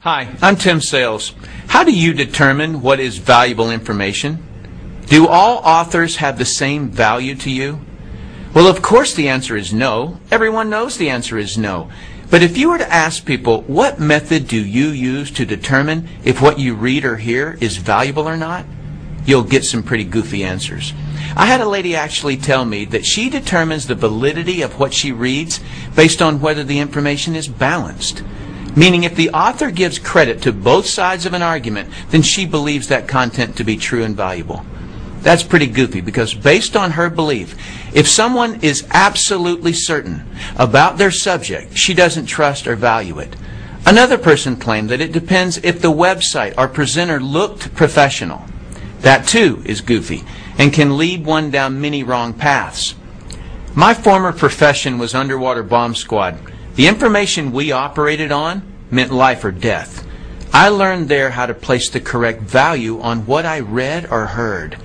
Hi, I'm Tim Sales. How do you determine what is valuable information? Do all authors have the same value to you? Well, of course the answer is no. Everyone knows the answer is no. But if you were to ask people, what method do you use to determine if what you read or hear is valuable or not? You'll get some pretty goofy answers. I had a lady actually tell me that she determines the validity of what she reads based on whether the information is balanced. Meaning if the author gives credit to both sides of an argument, then she believes that content to be true and valuable. That's pretty goofy because based on her belief, if someone is absolutely certain about their subject, she doesn't trust or value it. Another person claimed that it depends if the website or presenter looked professional. That too is goofy and can lead one down many wrong paths. My former profession was underwater bomb squad. The information we operated on meant life or death. I learned there how to place the correct value on what I read or heard.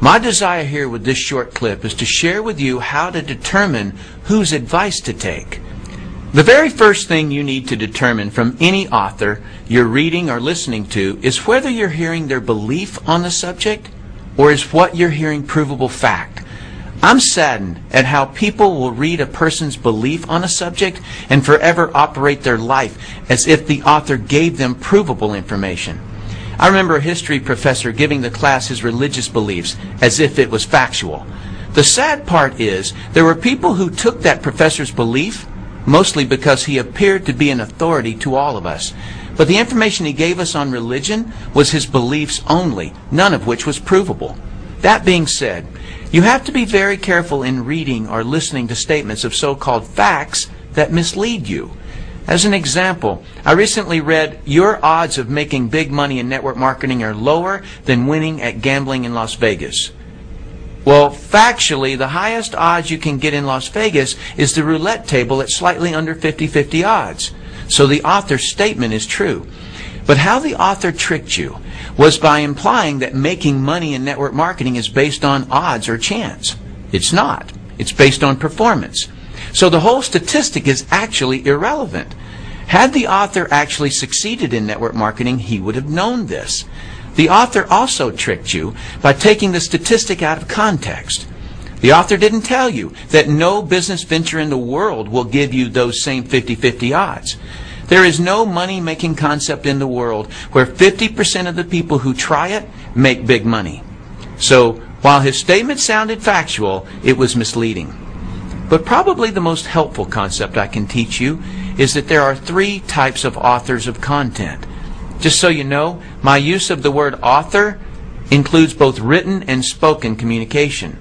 My desire here with this short clip is to share with you how to determine whose advice to take. The very first thing you need to determine from any author you're reading or listening to is whether you're hearing their belief on the subject or is what you're hearing provable fact. I'm saddened at how people will read a person's belief on a subject and forever operate their life as if the author gave them provable information. I remember a history professor giving the class his religious beliefs as if it was factual. The sad part is there were people who took that professor's belief mostly because he appeared to be an authority to all of us. But the information he gave us on religion was his beliefs only, none of which was provable. That being said, you have to be very careful in reading or listening to statements of so-called facts that mislead you. As an example, I recently read, your odds of making big money in network marketing are lower than winning at gambling in Las Vegas. Well, factually, the highest odds you can get in Las Vegas is the roulette table at slightly under 50-50 odds. So the author's statement is true. But how the author tricked you was by implying that making money in network marketing is based on odds or chance. It's not. It's based on performance. So the whole statistic is actually irrelevant. Had the author actually succeeded in network marketing, he would have known this. The author also tricked you by taking the statistic out of context. The author didn't tell you that no business venture in the world will give you those same 50-50 odds. There is no money-making concept in the world where 50% of the people who try it make big money. So, while his statement sounded factual, it was misleading. But probably the most helpful concept I can teach you is that there are three types of authors of content. Just so you know, my use of the word author includes both written and spoken communication.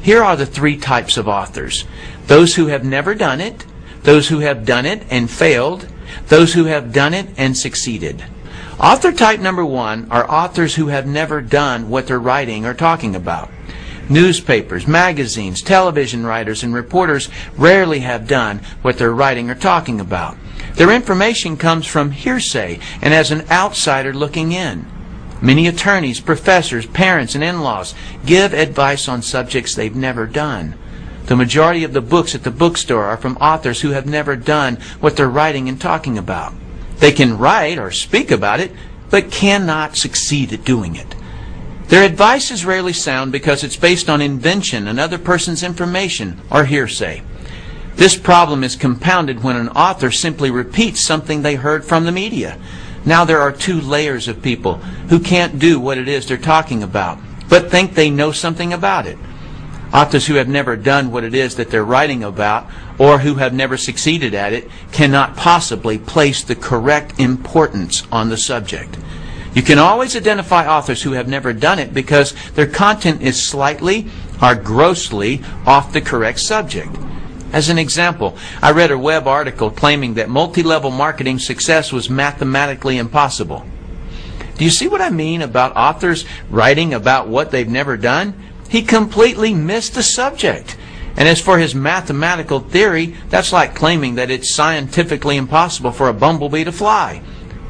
Here are the three types of authors: those who have never done it, those who have done it and failed, those who have done it and succeeded. Author type number one are authors who have never done what they're writing or talking about. Newspapers, magazines, television writers, and reporters rarely have done what they're writing or talking about. Their information comes from hearsay and as an outsider looking in. Many attorneys, professors, parents, and in-laws give advice on subjects they've never done. The majority of the books at the bookstore are from authors who have never done what they're writing and talking about. They can write or speak about it, but cannot succeed at doing it. Their advice is rarely sound because it's based on invention, another person's information, or hearsay. This problem is compounded when an author simply repeats something they heard from the media. Now there are two layers of people who can't do what it is they're talking about, but think they know something about it. Authors who have never done what it is that they're writing about or who have never succeeded at it cannot possibly place the correct importance on the subject. You can always identify authors who have never done it because their content is slightly or grossly off the correct subject. As an example, I read a web article claiming that multi-level marketing success was mathematically impossible. Do you see what I mean about authors writing about what they've never done? He completely missed the subject. And as for his mathematical theory, that's like claiming that it's scientifically impossible for a bumblebee to fly.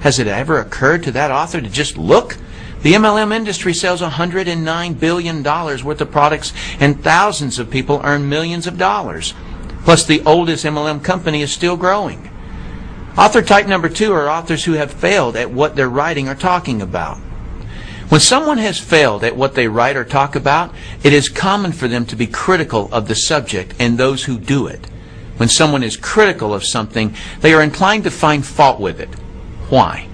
Has it ever occurred to that author to just look? The MLM industry sells $109 billion worth of products and thousands of people earn millions of dollars. Plus the oldest MLM company is still growing. Author type number 2 are authors who have failed at what they're writing or talking about. When someone has failed at what they write or talk about, it is common for them to be critical of the subject and those who do it. When someone is critical of something, they are inclined to find fault with it. Why?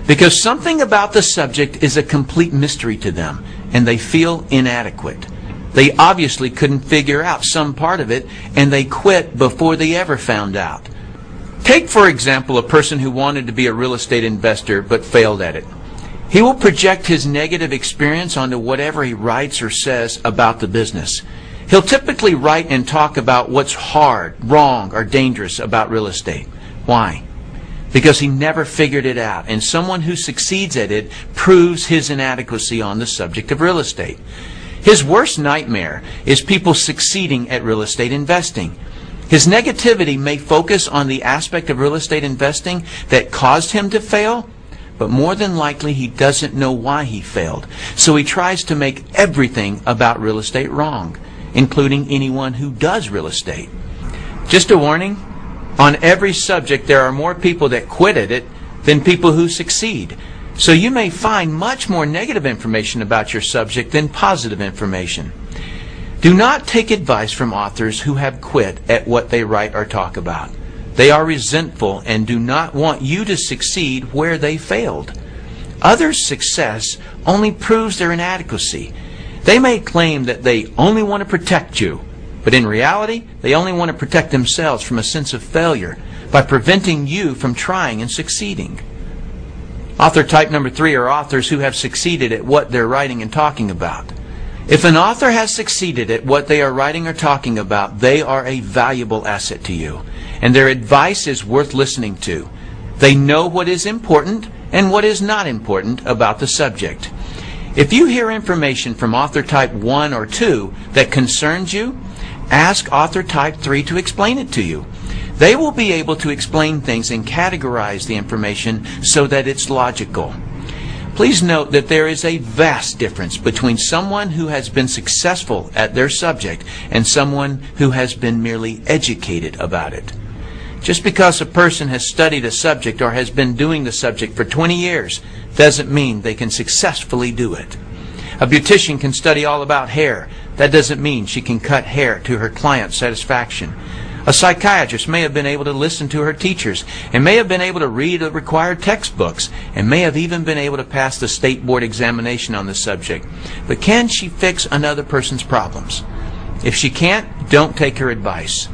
Because something about the subject is a complete mystery to them, and they feel inadequate. They obviously couldn't figure out some part of it, and they quit before they ever found out. Take, for example, a person who wanted to be a real estate investor but failed at it. He will project his negative experience onto whatever he writes or says about the business. He'll typically write and talk about what's hard, wrong, or dangerous about real estate. Why? Because he never figured it out, and someone who succeeds at it proves his inadequacy on the subject of real estate. His worst nightmare is people succeeding at real estate investing. His negativity may focus on the aspect of real estate investing that caused him to fail, but more than likely he doesn't know why he failed. So he tries to make everything about real estate wrong, including anyone who does real estate. Just a warning, on every subject there are more people that quit at it than people who succeed. So you may find much more negative information about your subject than positive information. Do not take advice from authors who have quit at what they write or talk about. They are resentful and do not want you to succeed where they failed. Others' success only proves their inadequacy. They may claim that they only want to protect you, but in reality, they only want to protect themselves from a sense of failure by preventing you from trying and succeeding. Author type number 3 are authors who have succeeded at what they're writing and talking about. If an author has succeeded at what they are writing or talking about, they are a valuable asset to you, and their advice is worth listening to. They know what is important and what is not important about the subject. If you hear information from author type 1 or 2 that concerns you, ask author type 3 to explain it to you. They will be able to explain things and categorize the information so that it's logical. Please note that there is a vast difference between someone who has been successful at their subject and someone who has been merely educated about it. Just because a person has studied a subject or has been doing the subject for 20 years doesn't mean they can successfully do it. A beautician can study all about hair. That doesn't mean she can cut hair to her client's satisfaction. A psychiatrist may have been able to listen to her teachers and may have been able to read the required textbooks and may have even been able to pass the state board examination on the subject. But can she fix another person's problems? If she can't, don't take her advice.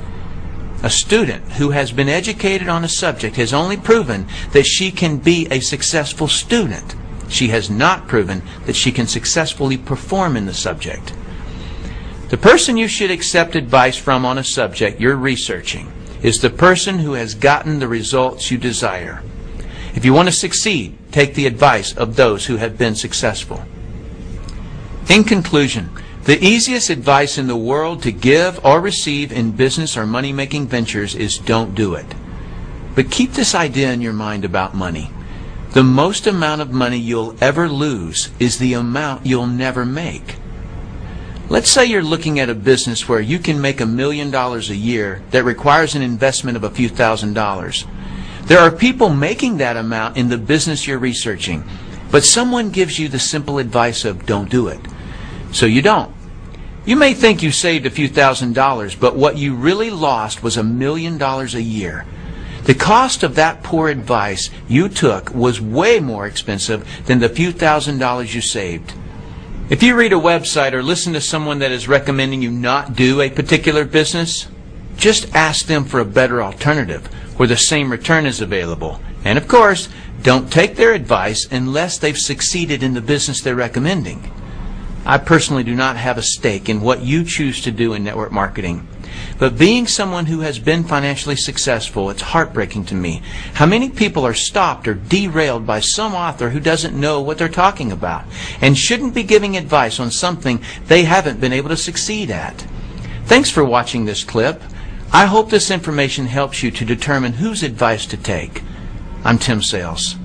A student who has been educated on a subject has only proven that she can be a successful student. She has not proven that she can successfully perform in the subject. The person you should accept advice from on a subject you're researching is the person who has gotten the results you desire. If you want to succeed, take the advice of those who have been successful. In conclusion, the easiest advice in the world to give or receive in business or money-making ventures is don't do it. But keep this idea in your mind about money. The most amount of money you'll ever lose is the amount you'll never make. Let's say you're looking at a business where you can make $1 million a year that requires an investment of a few $1,000s. There are people making that amount in the business you're researching, but someone gives you the simple advice of don't do it. So you don't. You may think you saved a few $1,000s, but what you really lost was $1 million a year. The cost of that poor advice you took was way more expensive than the few $1,000s you saved. If you read a website or listen to someone that is recommending you not do a particular business, just ask them for a better alternative where the same return is available. And of course, don't take their advice unless they've succeeded in the business they're recommending. I personally do not have a stake in what you choose to do in network marketing. But being someone who has been financially successful, it's heartbreaking to me how many people are stopped or derailed by some author who doesn't know what they're talking about and shouldn't be giving advice on something they haven't been able to succeed at. Thanks for watching this clip. I hope this information helps you to determine whose advice to take. I'm Tim Sales.